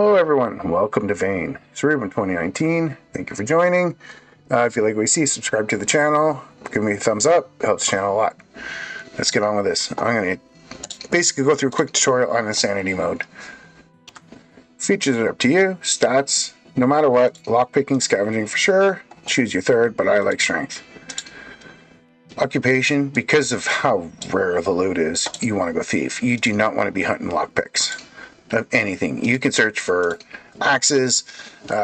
Hello everyone, welcome to Vane. It's Ruben 2019. Thank you for joining. If you like what you see, subscribe to the channel. Give me a thumbs up, it helps the channel a lot. Let's get on with this. I'm going to basically go through a quick tutorial on Insanity mode. Features are up to you. Stats, no matter what. Lockpicking, scavenging for sure. Choose your third, but I like strength. Occupation, because of how rare the loot is, you want to go thief. You do not want to be hunting lockpicks of anything. You can search for axes,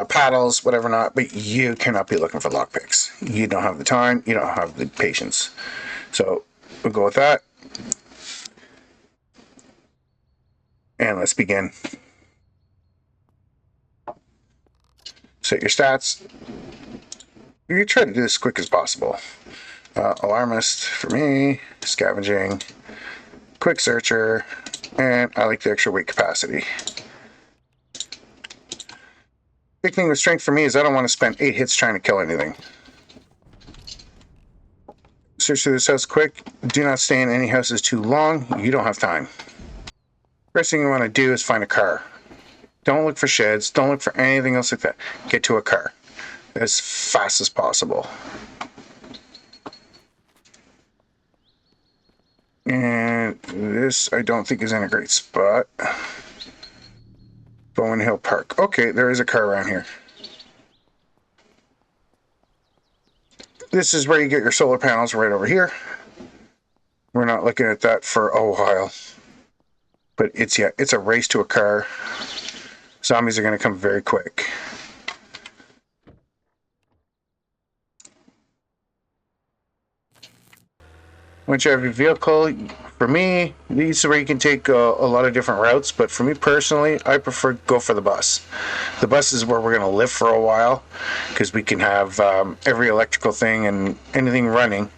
paddles, whatever not, but you cannot be looking for lockpicks. You don't have the time, you don't have the patience. So we'll go with that. And let's begin. Set your stats. You try to do this as quick as possible. Alarmist for me, scavenging, quick searcher, and I like the extra weight capacity. Big thing with strength for me is I don't want to spend 8 hits trying to kill anything. Search through this house quick. Do not stay in any houses too long. You don't have time. First thing you want to do is find a car. Don't look for sheds. Don't look for anything else like that. Get to a car as fast as possible. And this I don't think is in a great spot. Bowen Hill Park. Okay, there is a car around here. This is where you get your solar panels, right over here. We're not looking at that for a while. But it's a race to a car. Zombies are going to come very quick. Once you have your vehicle, for me, these are where you can take a lot of different routes, but for me personally, I prefer to go for the bus. The bus is where we're going to live for a while, because we can have every electrical thing and anything running,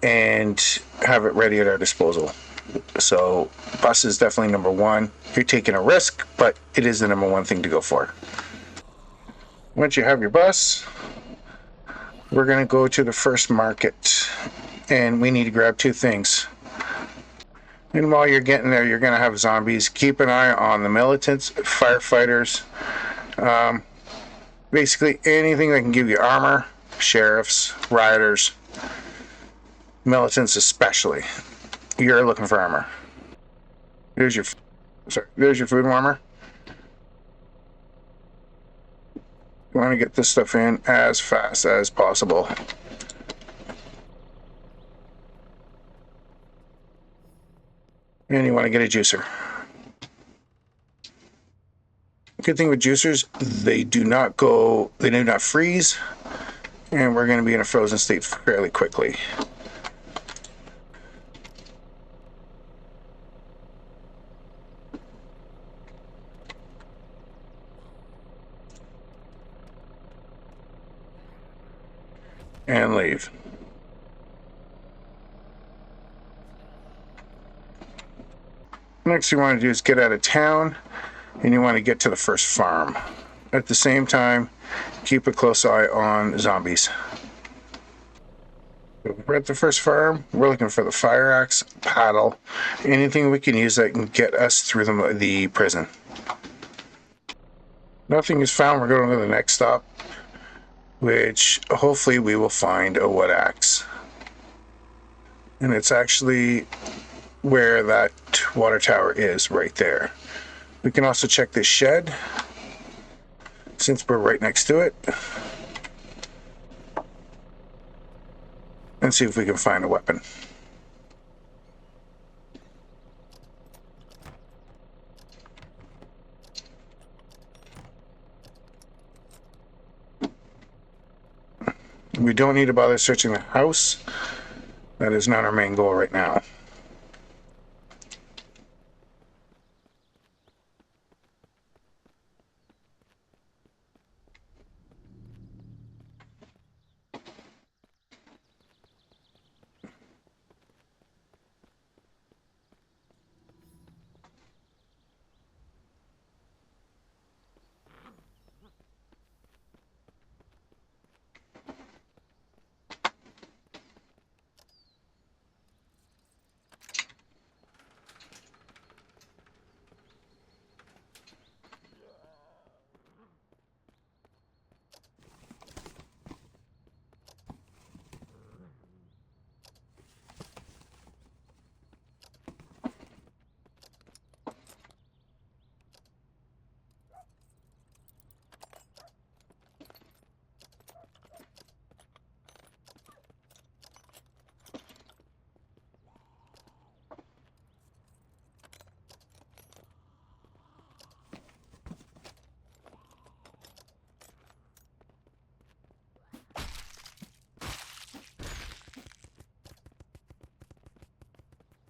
and have it ready at our disposal. So, bus is definitely number one. You're taking a risk, but it is the number one thing to go for. Once you have your bus, we're going to go to the first market. And we need to grab 2 things. And while you're getting there, you're going to have zombies. Keep an eye on the militants, firefighters, basically anything that can give you armor, sheriffs, rioters, militants especially. You're looking for armor. There's your food warmer. You want to get this stuff in as fast as possible. And you want to get a juicer. Good thing with juicers, they do not freeze, and we're going to be in a frozen state fairly quickly. And leave. Next you want to do is get out of town, and you want to get to the first farm. At the same time, keep a close eye on zombies. We're at the first farm. We're looking for the fire axe, paddle, anything we can use that can get us through the prison. Nothing is found. We're going to the next stop, which hopefully we will find a wood axe. And it's actually where that water tower is, right there. We can also check this shed, since we're right next to it, and see if we can find a weapon. We don't need to bother searching the house. That is not our main goal right now.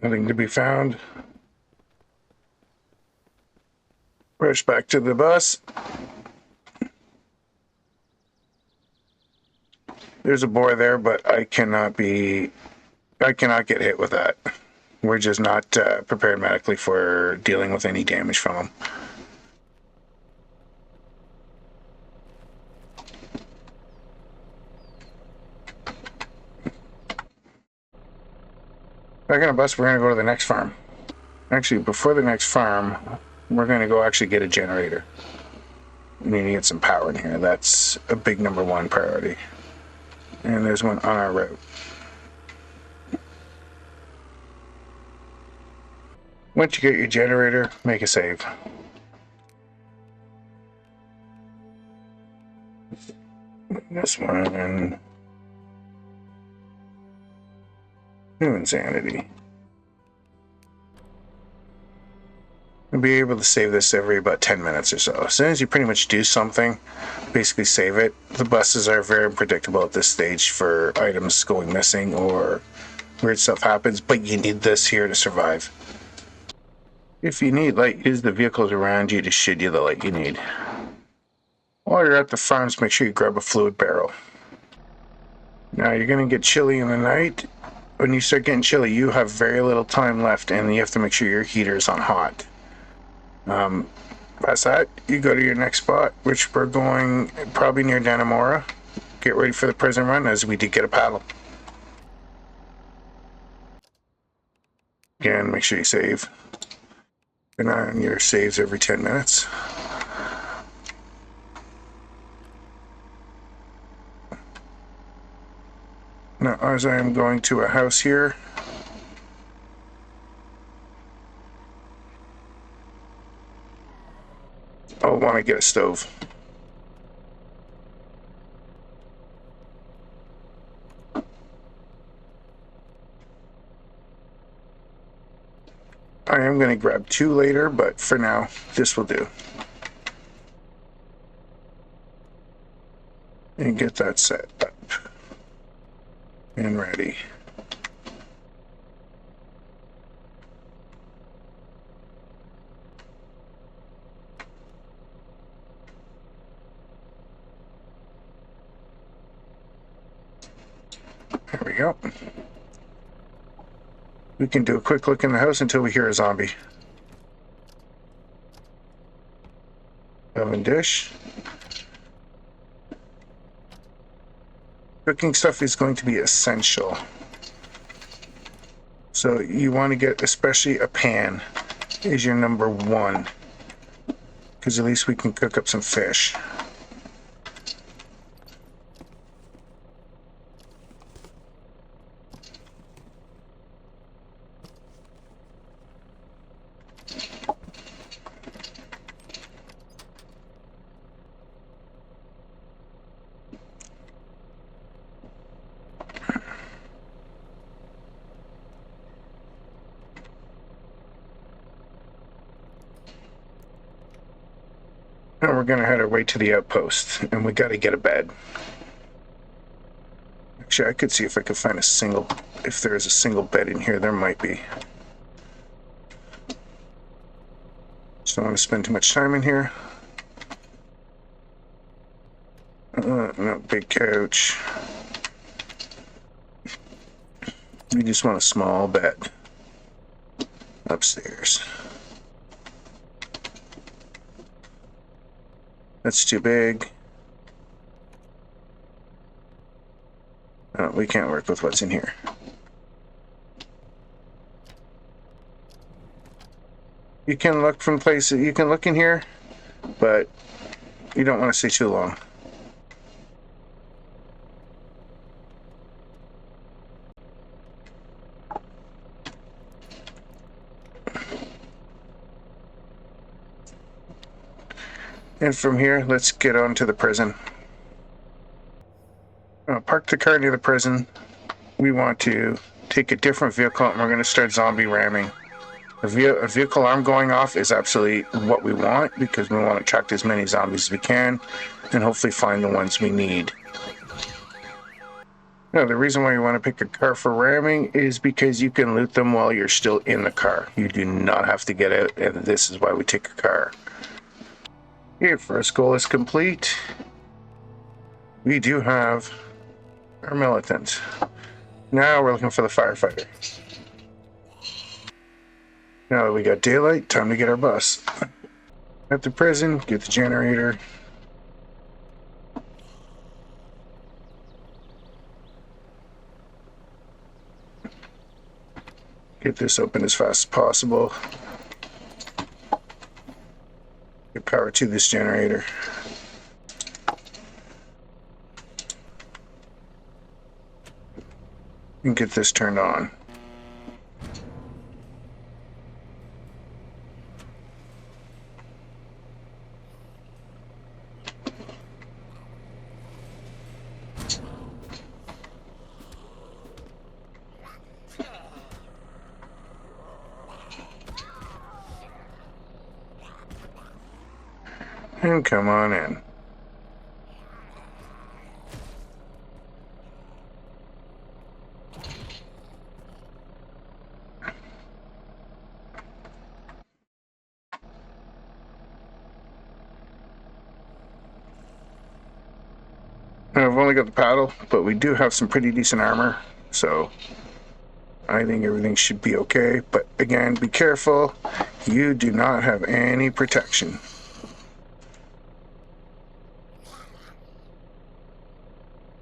Nothing to be found. Rush back to the bus. There's a boar there, but I cannot get hit with that. We're just not prepared medically for dealing with any damage from them. Back on a bus, we're going to go to the next farm. Actually, before the next farm, we're going to go actually get a generator. We need to get some power in here. That's a big #1 priority. And there's one on our route. Once you get your generator, make a save. This one and new insanity. You'll be able to save this every about 10 minutes or so. As soon as you pretty much do something, basically save it. The buses are very unpredictable at this stage for items going missing or weird stuff happens, but you need this here to survive. If you need light, use the vehicles around you to shed you the light you need. While you're at the farms, make sure you grab a fluid barrel. Now you're going to get chilly in the night. When you start getting chilly, you have very little time left and you have to make sure your heater is on hot. Past that, you go to your next spot, which we're going probably near Dannemora. Get ready for the prison run, as we did get a paddle. Again, make sure you save. Keep an eye on your saves every 10 minutes. Now, as I am going to a house here, I'll want to get a stove. I am going to grab 2 later, but for now, this will do. And get that set up and ready. There we go. We can do a quick look in the house until we hear a zombie. Oven dish. Cooking stuff is going to be essential. So you want to get especially a pan is your #1. Because at least we can cook up some fish. Now we're gonna head our way to the outpost, and we gotta get a bed. Actually, I could see if I could find if there is a single bed in here. There might be. Just don't want to spend too much time in here. No big couch. We just want a small bed upstairs. That's too big. We can't work with what's in here. You can look from places, you can look in here, but you don't want to stay too long. And from here, let's get on to the prison. Park the car near the prison. We want to take a different vehicle and we're going to start zombie ramming. A vehicle alarm going off is absolutely what we want because we want to attract as many zombies as we can and hopefully find the ones we need. No, the reason why you want to pick a car for ramming is because you can loot them while you're still in the car. You do not have to get out, and this is why we take a car. Here, first goal is complete. We do have our militant. Now we're looking for the firefighter. Now that we got daylight, time to get our bus. At the prison, get the generator. Get this open as fast as possible. Get power to this generator. And get this turned on. And come on in. Now, I've only got the paddle, but we do have some pretty decent armor, so I think everything should be okay. But again, be careful. You do not have any protection.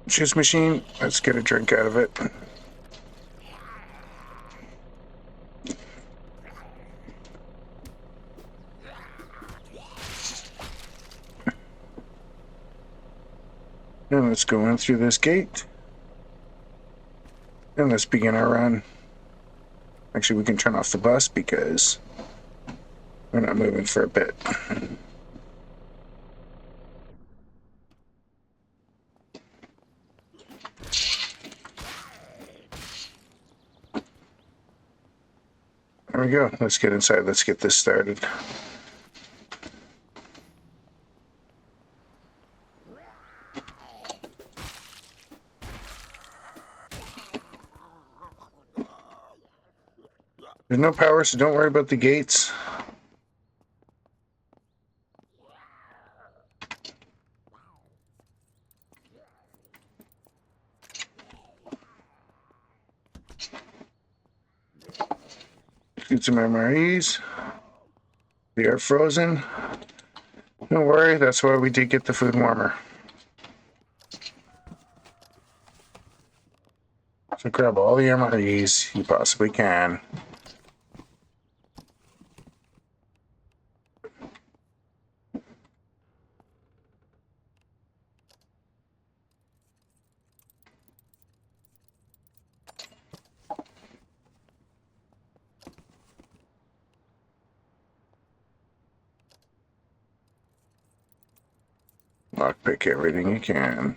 Juice machine, let's get a drink out of it. And let's go in through this gate. And let's begin our run. Actually, we can turn off the bus because we're not moving for a bit. There we go. Let's get inside. Let's get this started. There's no power, so don't worry about the gates. Shoot some MREs. They are frozen. Don't worry, that's why we did get the food warmer. So grab all the MREs you possibly can. Lockpick everything you can.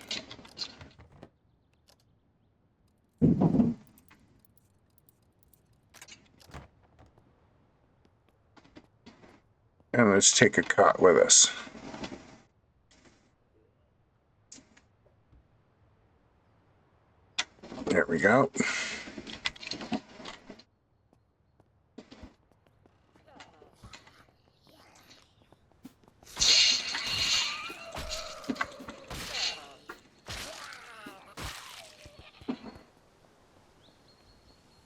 And let's take a cot with us. There we go.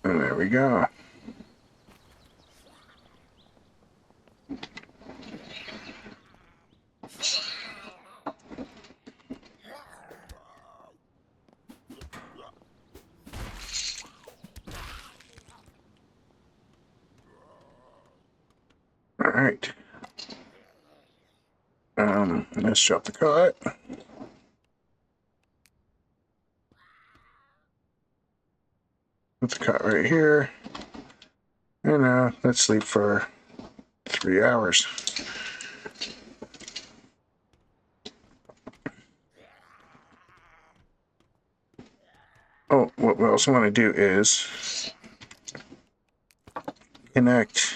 And there we go. All right. Let's drop the cot. Put the cot right here. And now let's sleep for 3 hours. Oh, what we also want to do is connect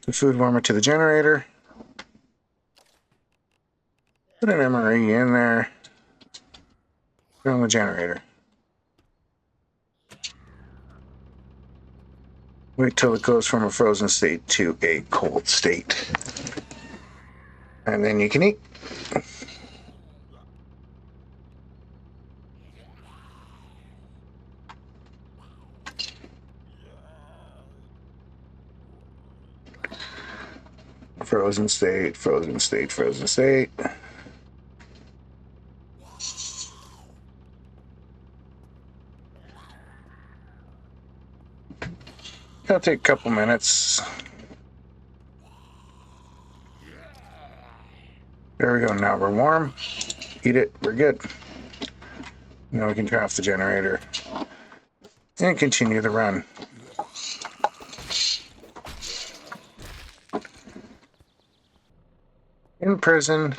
the food warmer to the generator. Put an MRE in there. Turn on the generator. Wait till it goes from a frozen state to a cold state. And then you can eat. Frozen state, frozen state, frozen state. It'll take a couple minutes. There we go. Now we're warm. Eat it. We're good. Now we can turn off the generator and continue the run. In prison,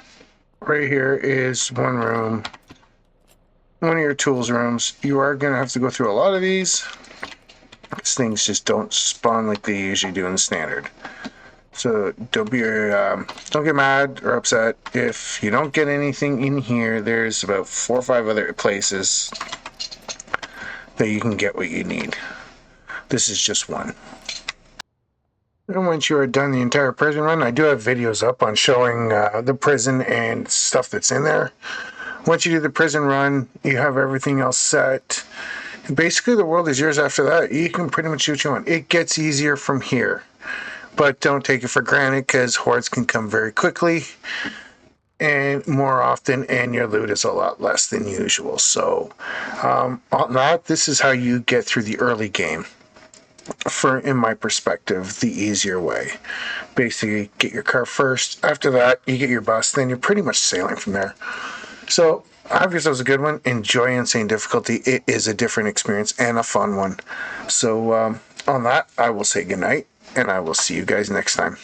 right here is one room, one of your tools rooms. You are going to have to go through a lot of these. These things just don't spawn like they usually do in standard. So don't get mad or upset if you don't get anything in here. There's about 4 or 5 other places that you can get what you need. This is just one. And once you are done the entire prison run, I do have videos up on showing the prison and stuff that's in there. Once you do the prison run, you have everything else set. And basically, the world is yours after that. You can pretty much do what you want. It gets easier from here. But don't take it for granted, because hordes can come very quickly and more often, and your loot is a lot less than usual. So on that, this is how you get through the early game. In my perspective, the easier way. Basically, get your car first. After that, you get your bus. Then you're pretty much sailing from there. So, obviously, it was a good one. Enjoy Insane Difficulty. It is a different experience and a fun one. So, on that, I will say goodnight, and I will see you guys next time.